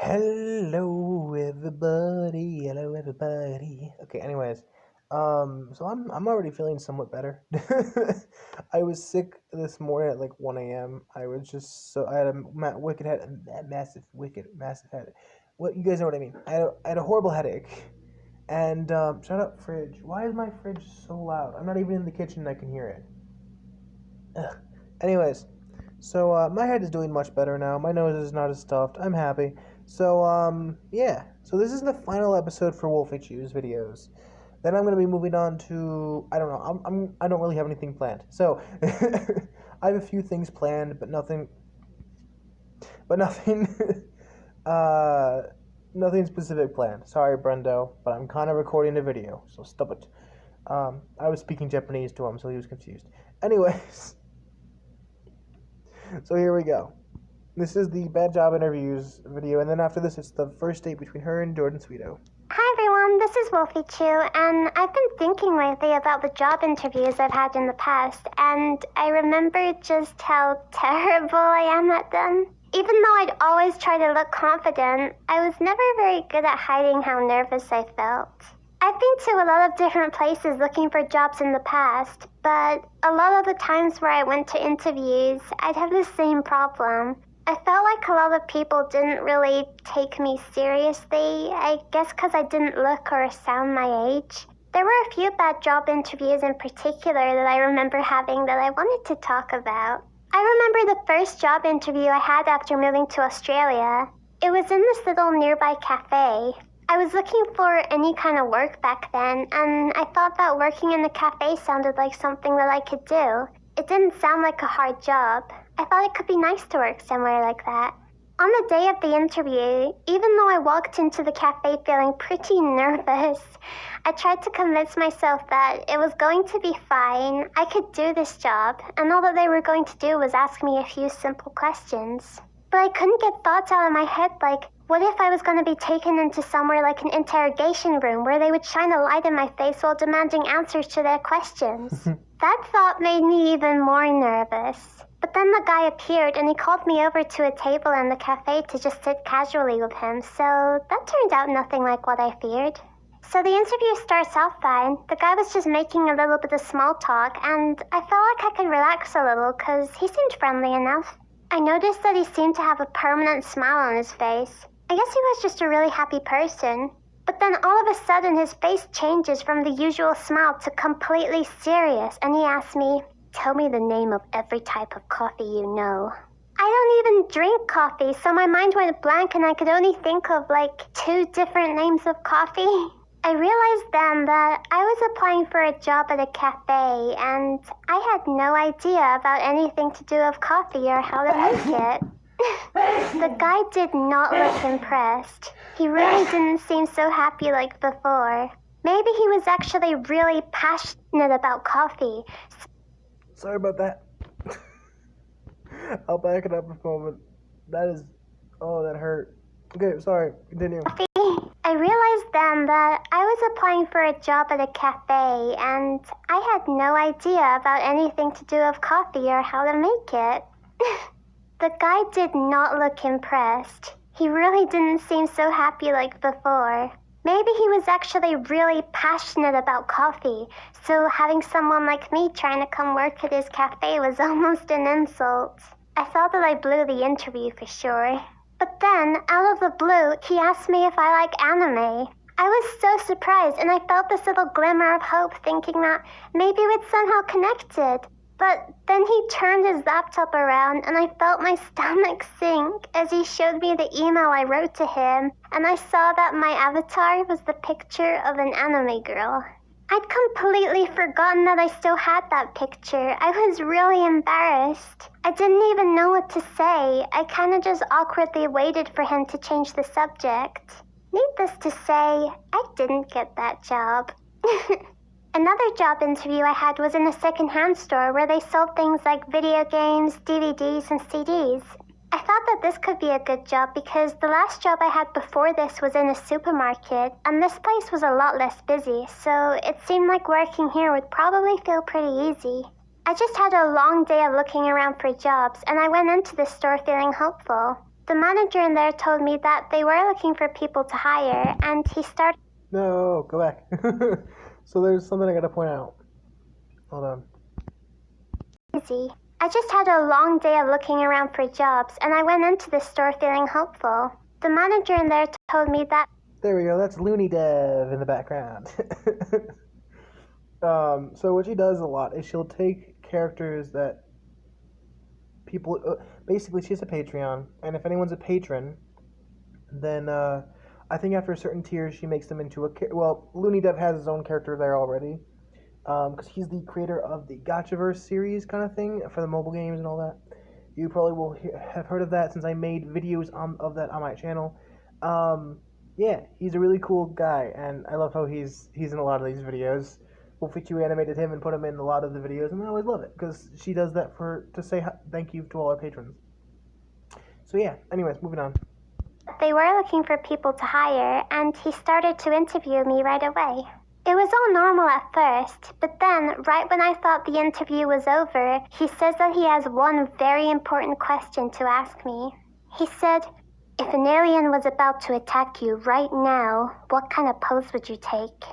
Hello everybody, hello everybody. Okay, anyways, so I'm already feeling somewhat better. I was sick this morning at like 1 a.m. I was just I had a wicked head, a massive head. What you guys know what I mean? I had a horrible headache, and shut up, fridge. Why is my fridge so loud? I'm not even in the kitchen and I can hear it. Ugh. Anyways, so my head is doing much better now. My nose is not as stuffed. I'm happy. So yeah. So this is the final episode for Wolfychu's videos. Then I'm gonna be moving on to I don't know. I don't really have anything planned. So I have a few things planned, but nothing. But nothing. uh, nothing specific planned. Sorry, Brendo, but I'm kind of recording a video, so stop it. I was speaking Japanese to him, so he was confused. Anyways. So here we go. This is the bad job interviews video, and then after this, it's the first date between her and Jordan Sweeto. Hi everyone, this is Wolfychu, and I've been thinking lately about the job interviews I've had in the past, and I remember just how terrible I am at them. Even though I'd always try to look confident, I was never very good at hiding how nervous I felt. I've been to a lot of different places looking for jobs in the past, but a lot of the times where I went to interviews, I'd have the same problem. I felt like a lot of people didn't really take me seriously, I guess because I didn't look or sound my age. There were a few bad job interviews in particular that I remember having that I wanted to talk about. I remember the first job interview I had after moving to Australia. It was in this little nearby cafe. I was looking for any kind of work back then, and I thought that working in the cafe sounded like something that I could do. It didn't sound like a hard job. I thought it could be nice to work somewhere like that. On the day of the interview, even though I walked into the cafe feeling pretty nervous, I tried to convince myself that it was going to be fine, I could do this job, and all that they were going to do was ask me a few simple questions. But I couldn't get thoughts out of my head like, what if I was going to be taken into somewhere like an interrogation room where they would shine a light in my face while demanding answers to their questions? That thought made me even more nervous. But then the guy appeared and he called me over to a table in the cafe to just sit casually with him, so that turned out nothing like what I feared. So the interview starts off fine. The guy was just making a little bit of small talk, and I felt like I could relax a little because he seemed friendly enough. I noticed that he seemed to have a permanent smile on his face. I guess he was just a really happy person. But then all of a sudden his face changes from the usual smile to completely serious, and he asked me, "Tell me the name of every type of coffee you know." I don't even drink coffee, so my mind went blank and I could only think of like 2 different names of coffee. I realized then that I was applying for a job at a cafe, and I had no idea about anything to do with coffee or how to make it. The guy did not look impressed. He really didn't seem so happy like before. Maybe he was actually really passionate about coffee. Sorry about that. I'll back it up a moment. That hurt. Okay, sorry. Continue. I realized then that I was applying for a job at a cafe, and I had no idea about anything to do with coffee or how to make it. The guy did not look impressed. He really didn't seem so happy like before. Maybe he was actually really passionate about coffee, so having someone like me trying to come work at his cafe was almost an insult. I thought that I blew the interview for sure. But then, out of the blue, he asked me if I like anime. I was so surprised, and I felt this little glimmer of hope, thinking that maybe we'd somehow connected. But then he turned his laptop around, and I felt my stomach sink as he showed me the email I wrote to him, and I saw that my avatar was the picture of an anime girl. I'd completely forgotten that I still had that picture. I was really embarrassed. I didn't even know what to say. I kind of just awkwardly waited for him to change the subject. Needless to say, I didn't get that job. Another job interview I had was in a second-hand store where they sold things like video games, DVDs, and CDs. I thought that this could be a good job because the last job I had before this was in a supermarket, and this place was a lot less busy, so it seemed like working here would probably feel pretty easy. I just had a long day of looking around for jobs, and I went into the store feeling hopeful. The manager in there told me that they were looking for people to hire, and he started. No, go back. So there's something I gotta point out. Hold on. Busy. I just had a long day of looking around for jobs, and I went into the store feeling hopeful. The manager in there told me that. There we go. That's Looney Dev in the background. So what she does a lot is she'll take characters that people. Basically, she's a Patreon, and if anyone's a patron, then I think after a certain tier, she makes them into a. Well, Looney Dev has his own character there already, because he's the creator of the Gotchaverse series kind of thing for the mobile games and all that. You probably will have heard of that since I made videos of that on my channel. Yeah, he's a really cool guy, and I love how he's in a lot of these videos. Wolfychu animated him and put him in a lot of the videos, and I always love it because she does that to say thank you to all our patrons. So yeah, anyways, moving on. They were looking for people to hire, and he started to interview me right away. It was all normal at first, but then, right when I thought the interview was over, he says that he has one very important question to ask me. He said, if an alien was about to attack you right now, what kind of pose would you take?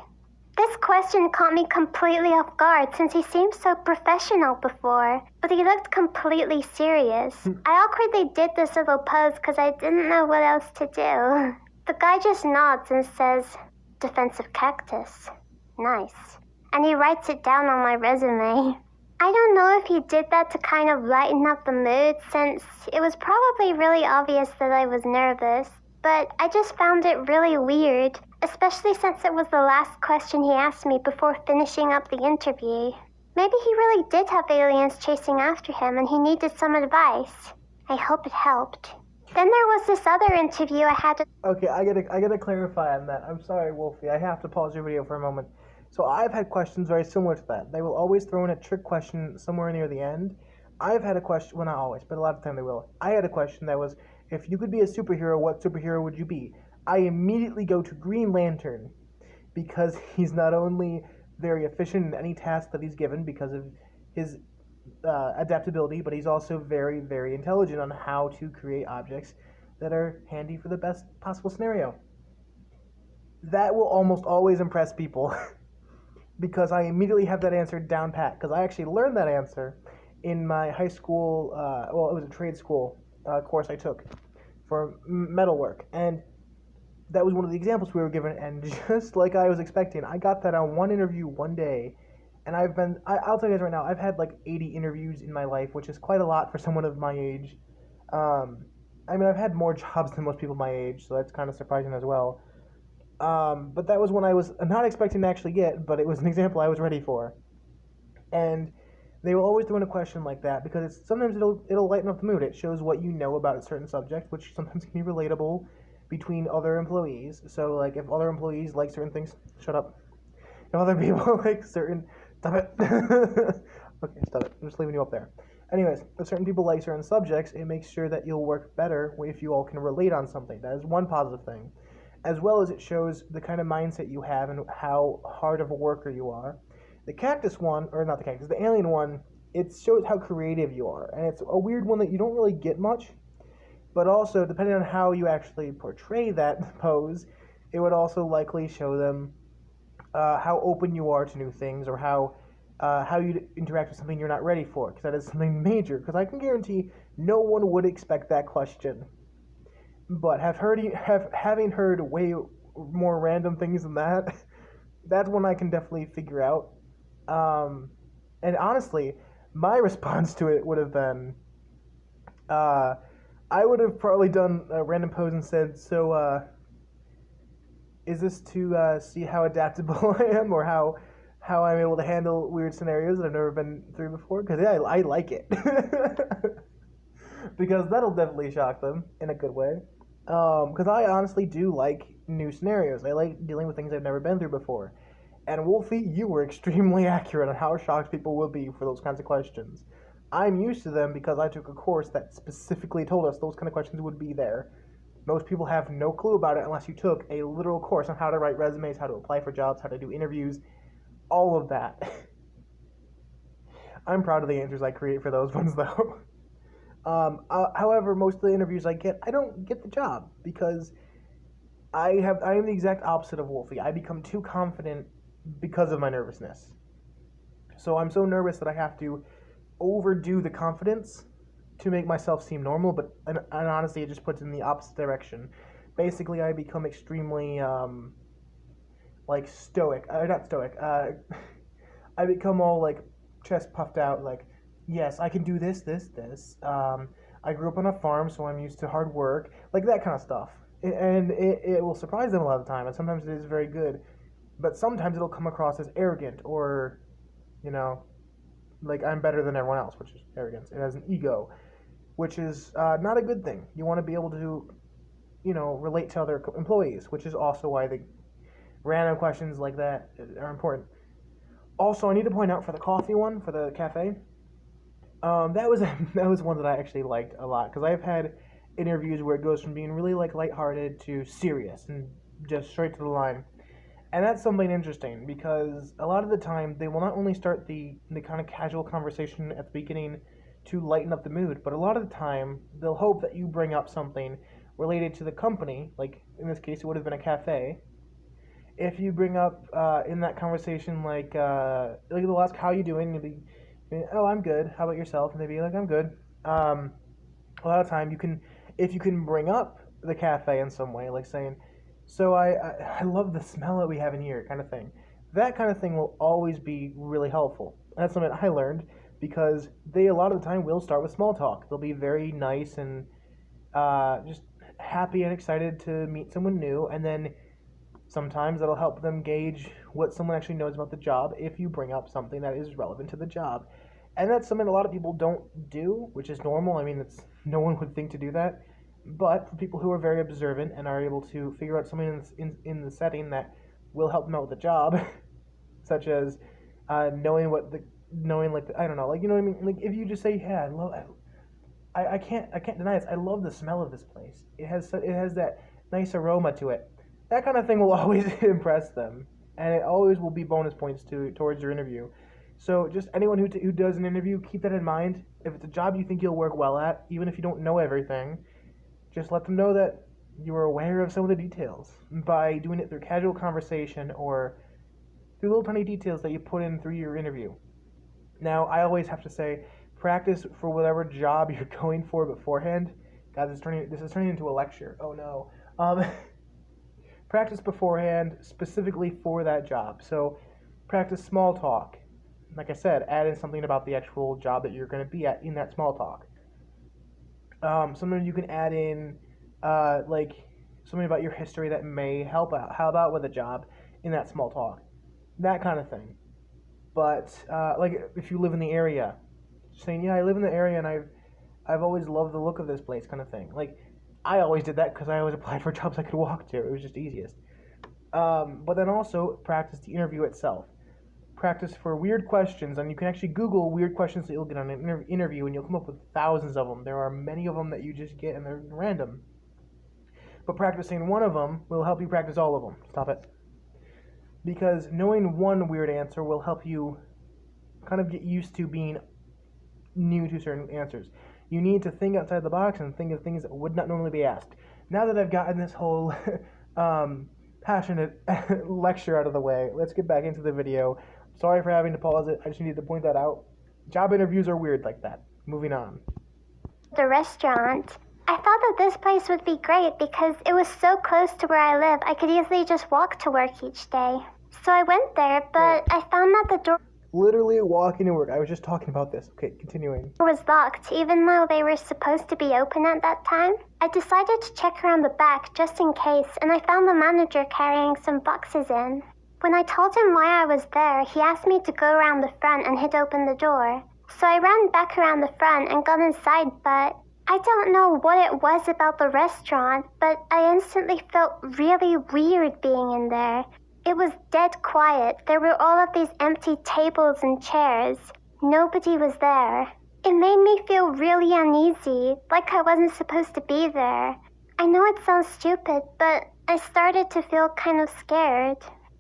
This question caught me completely off guard since he seemed so professional before, but he looked completely serious. I awkwardly did this little pose because I didn't know what else to do. The guy just nods and says, defensive cactus. Nice. And he writes it down on my resume. I don't know if he did that to kind of lighten up the mood since it was probably really obvious that I was nervous, but I just found it really weird, especially since it was the last question he asked me before finishing up the interview. Maybe he really did have aliens chasing after him and he needed some advice. I hope it helped. Then there was this other interview I had to... Okay, I gotta clarify on that. I'm sorry, Wolfie. I have to pause your video for a moment. So I've had questions very similar to that. They will always throw in a trick question somewhere near the end. I've had a question, well, not always, but a lot of the time they will. I had a question that was, if you could be a superhero, what superhero would you be? I immediately go to Green Lantern because he's not only very efficient in any task that he's given because of his adaptability, but he's also very, very intelligent on how to create objects that are handy for the best possible scenario. That will almost always impress people because I immediately have that answer down pat because I actually learned that answer in my high school, well, it was a trade school course I took for metalwork, and that was one of the examples we were given, and just like I was expecting, I got that on one interview one day, and I'll tell you guys right now, I've had like 80 interviews in my life, which is quite a lot for someone of my age. I mean, I've had more jobs than most people my age, so that's kind of surprising as well. But that was one I was not expecting to actually get, but it was an example I was ready for. And they will always throw in a question like that because sometimes it'll lighten up the mood. It shows what you know about a certain subject, which sometimes can be relatable between other employees. So like if other employees like certain things, shut up. If other people like certain, stop it. Okay, stop it. I'm just leaving you up there. Anyways, if certain people like certain subjects, it makes sure that you'll work better if you all can relate on something. That is one positive thing. As well as it shows the kind of mindset you have and how hard of a worker you are. The cactus one, or not the cactus, the alien one, it shows how creative you are. And it's a weird one that you don't really get much, but also, depending on how you actually portray that pose, it would also likely show them how open you are to new things or how you interact with something you're not ready for, because that is something major. Because I can guarantee no one would expect that question. But having heard way more random things than that, that's one I can definitely figure out. And honestly, my response to it would have been, I would have probably done a random pose and said, so, is this to see how adaptable I am or how I'm able to handle weird scenarios that I've never been through before? Because yeah, I like it. Because that'll definitely shock them in a good way. Because I honestly do like new scenarios. I like dealing with things I've never been through before. And Wolfie, you were extremely accurate on how shocked people will be for those kinds of questions. I'm used to them because I took a course that specifically told us those kind of questions would be there. Most people have no clue about it unless you took a literal course on how to write resumes, how to apply for jobs, how to do interviews, all of that. I'm proud of the answers I create for those ones, though. However, most of the interviews I get, I don't get the job because I am the exact opposite of Wolfie. I become too confident because of my nervousness. So I'm so nervous that I have to overdo the confidence to make myself seem normal, but and honestly, it just puts it in the opposite direction. Basically, I become extremely like stoic. Not stoic. I become all like chest puffed out, like, yes, I can do this, this, this. I grew up on a farm, so I'm used to hard work, like that kind of stuff. And it will surprise them a lot of the time, and sometimes it is very good. But sometimes it'll come across as arrogant or, you know, like I'm better than everyone else, which is arrogance. It has an ego, which is not a good thing. You want to be able to, relate to other employees, which is also why the random questions like that are important. Also, I need to point out for the coffee one for the cafe. That was that was one that I actually liked a lot because I've had interviews where it goes from being really like lighthearted to serious and just straight to the line. And that's something interesting because a lot of the time they will not only start the kind of casual conversation at the beginning to lighten up the mood, but a lot of the time they'll hope that you bring up something related to the company, like in this case it would have been a cafe. If you bring up in that conversation like they'll ask how you doing, and you'll be, oh, I'm good. How about yourself? And they'd be like, I'm good. Um, a lot of time you can, if you can bring up the cafe in some way, like saying, so I love the smell that we have in here, kind of thing. That kind of thing will always be really helpful. And that's something I learned because they a lot of the time will start with small talk. They'll be very nice and just happy and excited to meet someone new, and then sometimes that'll help them gauge what someone actually knows about the job if you bring up something that is relevant to the job. And that's something a lot of people don't do, which is normal. I mean, it's no one would think to do that. But for people who are very observant and are able to figure out something in the setting that will help them out with the job, such as knowing like I don't know, like you know what I mean, like if you just say, yeah, I can't deny this. I love the smell of this place. It has that nice aroma to it. That kind of thing will always impress them, and it always will be bonus points towards your interview. So just anyone who does an interview, keep that in mind. If it's a job you think you'll work well at, even if you don't know everything, just let them know that you are aware of some of the details by doing it through casual conversation or through little tiny details that you put in through your interview. Now, I always have to say, practice for whatever job you're going for beforehand. God, this is turning into a lecture. Oh no. Practice beforehand specifically for that job. So, practice small talk. Like I said, add in something about the actual job that you're going to be at in that small talk. Sometimes you can add in like something about your history that may help out. How about with a job in that small talk? That kind of thing. But like if you live in the area, saying, yeah, I live in the area and I've always loved the look of this place, kind of thing. Like I always did that because I always applied for jobs I could walk to. It was just easiest. But then also practice the interview itself. Practice for weird questions, and you can actually Google weird questions that you'll get on an interview, and you'll come up with thousands of them. There are many of them that you just get, and they're random. But practicing one of them will help you practice all of them. Stop it. Because knowing one weird answer will help you kind of get used to being new to certain answers. You need to think outside the box and think of things that would not normally be asked. Now that I've gotten this whole passionate lecture out of the way, let's get back into the video. Sorry for having to pause it. I just needed to point that out. Job interviews are weird like that. Moving on. The restaurant. I thought that this place would be great because it was so close to where I live. I could easily just walk to work each day. So I went there, but I found that the door Literally walking to work. I was just talking about this. Okay, continuing. was locked, even though they were supposed to be open at that time. I decided to check around the back just in case, and I found the manager carrying some boxes in. When I told him why I was there, he asked me to go around the front and he'd open the door. So I ran back around the front and got inside, but I don't know what it was about the restaurant, but I instantly felt really weird being in there. It was dead quiet. There were all of these empty tables and chairs. Nobody was there. It made me feel really uneasy, like I wasn't supposed to be there. I know it sounds stupid, but I started to feel kind of scared.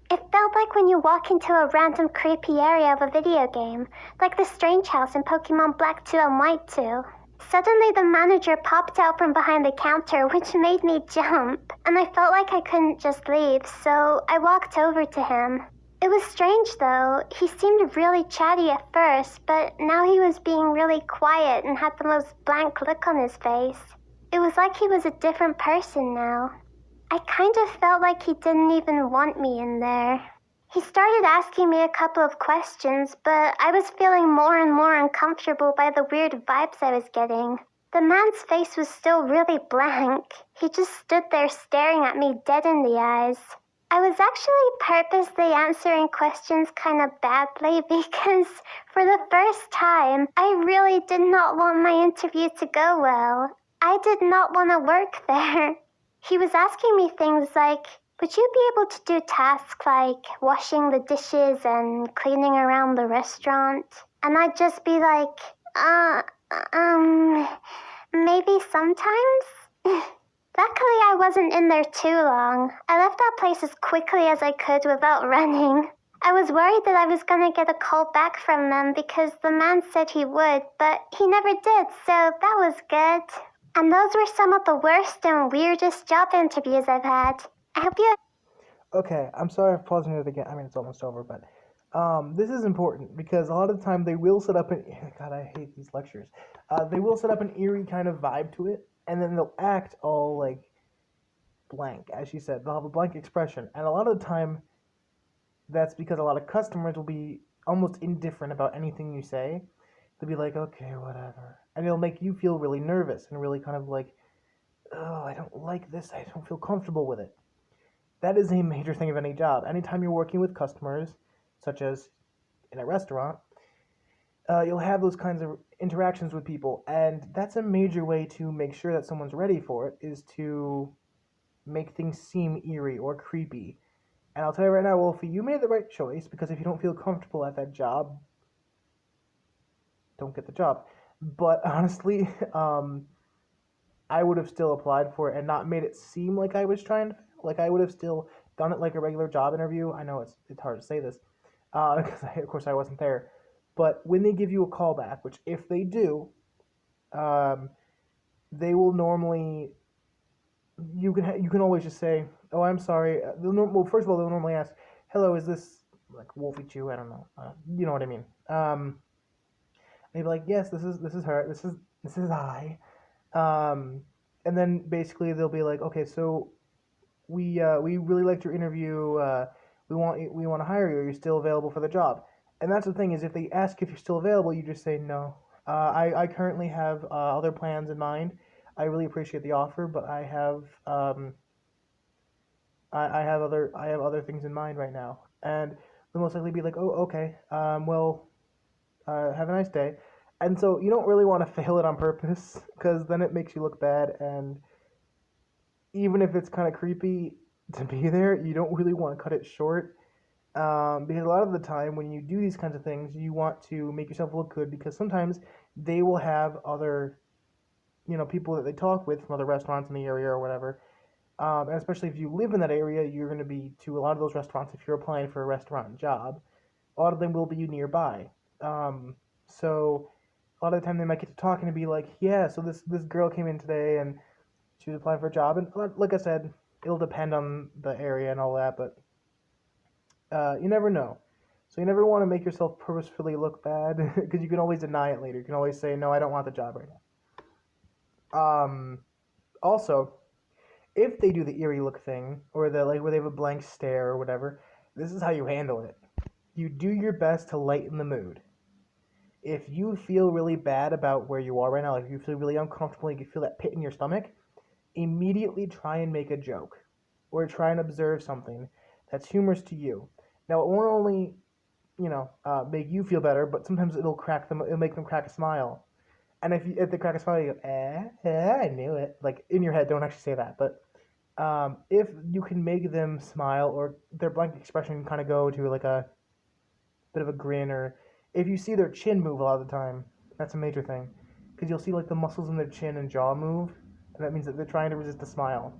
It felt like when you walk into a random creepy area of a video game, like the Strange House in Pokemon Black 2 and White 2. Suddenly, the manager popped out from behind the counter, which made me jump, and I felt like I couldn't just leave, so I walked over to him. It was strange though. He seemed really chatty at first, but now he was being really quiet and had the most blank look on his face. It was like he was a different person now. I kind of felt like he didn't even want me in there. He started asking me a couple of questions, but I was feeling more and more uncomfortable by the weird vibes I was getting. The man's face was still really blank. He just stood there staring at me dead in the eyes. I was actually purposely answering questions kind of badly because for the first time, I really did not want my interview to go well. I did not want to work there. He was asking me things like, would you be able to do tasks like washing the dishes and cleaning around the restaurant? And I'd just be like, um, maybe sometimes? Luckily, I wasn't in there too long. I left that place as quickly as I could without running. I was worried that I was gonna get a call back from them because the man said he would, but he never did, so that was good. And those were some of the worst and weirdest job interviews I've had. I hope you. Okay, I'm sorry for pausing it again. I mean, it's almost over, but this is important because a lot of the time they will set up an God, I hate these lectures. They will set up an eerie kind of vibe to it, and then they'll act all like blank, as she said. They'll have a blank expression, and a lot of the time that's because a lot of customers will be almost indifferent about anything you say. They'll be like, okay, whatever, and it'll make you feel really nervous and really kind of like, oh, I don't like this. I don't feel comfortable with it. That is a major thing of any job. Anytime you're working with customers, such as in a restaurant, you'll have those kinds of interactions with people, and that's a major way to make sure that someone's ready for it, is to make things seem eerie or creepy. And I'll tell you right now, Wolfie, you made the right choice, because if you don't feel comfortable at that job, don't get the job. But honestly, I would have still applied for it and not made it seem like I was trying to, like I would have still done it like a regular job interview. I know it's hard to say this, because of course I wasn't there. But when they give you a callback, which if they do, um, they will normally, you can always just say, "Oh, I'm sorry." Well, first of all, they'll normally ask, "Hello, is this like Wolfychu?" I don't know. You know what I mean. They'd be like, "Yes, this is her. This is I." Um, and then basically they'll be like, "Okay, so we really liked your interview. We want to hire you. Are you still available for the job?" And that's the thing, is if they ask if you're still available, you just say no. I currently have other plans in mind. I really appreciate the offer, but I have other things in mind right now. And they'll most likely be like, "Oh, okay. Well, have a nice day." And so you don't really want to fail it on purpose, because then it makes you look bad, and even if it's kind of creepy to be there, you don't really want to cut it short. Because a lot of the time, when you do these kinds of things, you want to make yourself look good, because sometimes they will have other, people that they talk with from other restaurants in the area or whatever. And especially if you live in that area, you're going to be to a lot of those restaurants. If you're applying for a restaurant job, a lot of them will be nearby. So a lot of the time they might get to talking and be like, "Yeah, so this girl came in today and she was applying for a job." And like I said, it'll depend on the area and all that, but you never know. So you never want to make yourself purposefully look bad, because you can always deny it later. You can always say, "No, I don't want the job right now." Also, if they do the eerie look thing, or the like where they have a blank stare or whatever, this is how you handle it. You do your best to lighten the mood. If you feel really bad about where you are right now, like if you feel really uncomfortable, you feel that pit in your stomach, immediately try and make a joke, or try and observe something that's humorous to you. Now, it won't only make you feel better, but sometimes it'll make them crack a smile. And if they crack a smile, you go, I knew it. Like in your head, don't actually say that, but if you can make them smile, or their blank expression kind of go to like a bit of a grin, or if you see their chin move a lot of the time, that's a major thing, because you'll see like the muscles in their chin and jaw move, and that means that they're trying to resist a smile.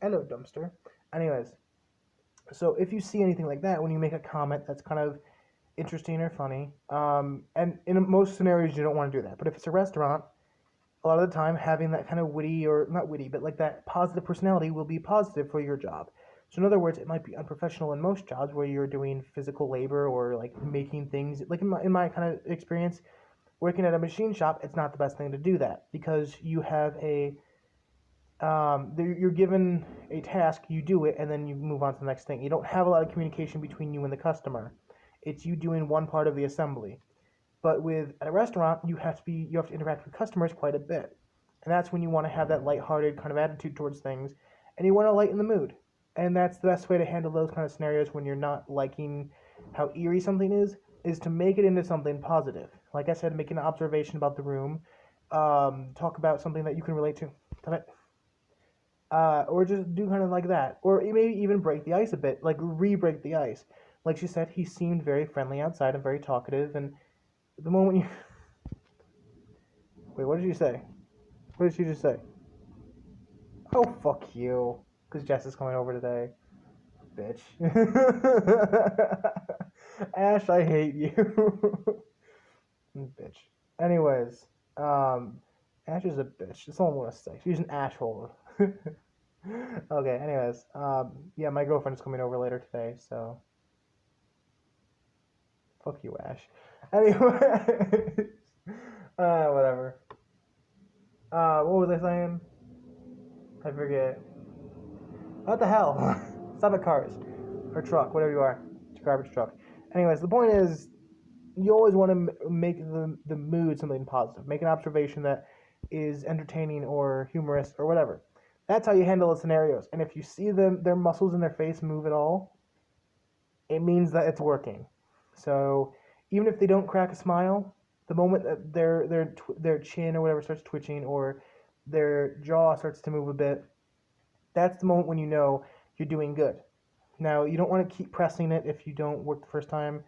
Hello, dumpster. Anyways, so if you see anything like that, when you make a comment that's kind of interesting or funny. And in most scenarios, you don't want to do that. But if it's a restaurant, a lot of the time, having that kind of witty, or not witty, but like that positive personality will be positive for your job. So in other words, it might be unprofessional in most jobs where you're doing physical labor or like making things. Like in my kind of experience, working at a machine shop, it's not the best thing to do that because you have you're given a task, you do it, and then you move on to the next thing. You don't have a lot of communication between you and the customer. It's you doing one part of the assembly. But with at a restaurant, you have to interact with customers quite a bit, and that's when you want to have that lighthearted kind of attitude towards things, and you want to lighten the mood. And that's the best way to handle those kind of scenarios when you're not liking how eerie something is to make it into something positive. Like I said, make an observation about the room, talk about something that you can relate to, or just do kind of like that, or maybe even break the ice a bit, like re-break the ice. Like she said, he seemed very friendly outside and very talkative, and the moment you wait, what did you say? What did she just say? Oh, fuck you. Because Jess is coming over today. Bitch. Ash, I hate you. Bitch. Anyways, um, Ash is a bitch. That's all I want to say. She's an asshole. Okay, anyways, yeah, my girlfriend is coming over later today, so fuck you, Ash. Anyway, whatever. What was I saying? I forget. What the hell? Stop at cars. Or truck, whatever you are. It's a garbage truck. Anyways, the point is, you always want to make the mood something positive. Make an observation that is entertaining or humorous or whatever. That's how you handle the scenarios. And if you see their muscles in their face move at all, it means that it's working. So even if they don't crack a smile, the moment that their chin or whatever starts twitching or their jaw starts to move a bit, that's the moment when you know you're doing good. Now you don't want to keep pressing it if you don't work the first time.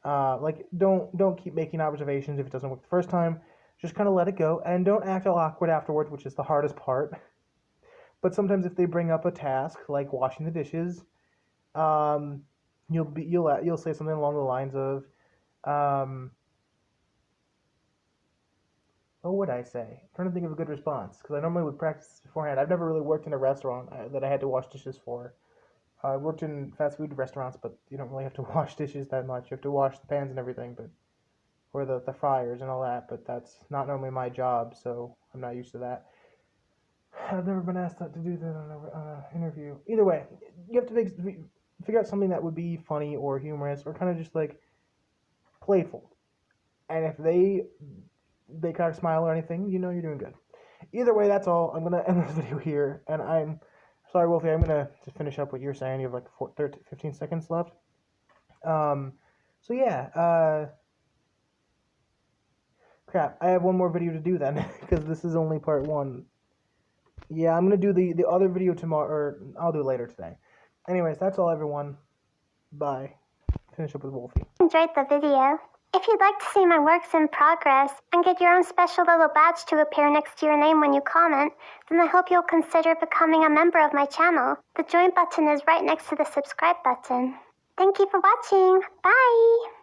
Like don't keep making observations if it doesn't work the first time. Just kind of let it go and don't act all awkward afterwards, which is the hardest part. But sometimes if they bring up a task like washing the dishes, um, you'll say something along the lines of, um, what would I say? I'm trying to think of a good response because I normally would practice this beforehand. I've never really worked in a restaurant that I had to wash dishes for. I worked in fast food restaurants, but you don't really have to wash dishes that much. You have to wash the pans and everything, but or the fryers and all that. But that's not normally my job, so I'm not used to that. I've never been asked to do that on an interview. Either way, you have to figure out something that would be funny or humorous or kind of just like playful. And if they kind of smile or anything, you know you're doing good. Either way, that's all. I'm gonna end this video here, and I'm sorry, Wolfie. I'm gonna just finish up what you're saying. You have like 15 seconds left. Um, so yeah. Crap. I have one more video to do then because this is only part one. Yeah, I'm gonna do the other video tomorrow, or I'll do it later today. Anyways, that's all, everyone. Bye. Finish up with Wolfie. Enjoyed the video. If you'd like to see my works in progress and get your own special little badge to appear next to your name when you comment, then I hope you'll consider becoming a member of my channel. The join button is right next to the subscribe button. Thank you for watching. Bye!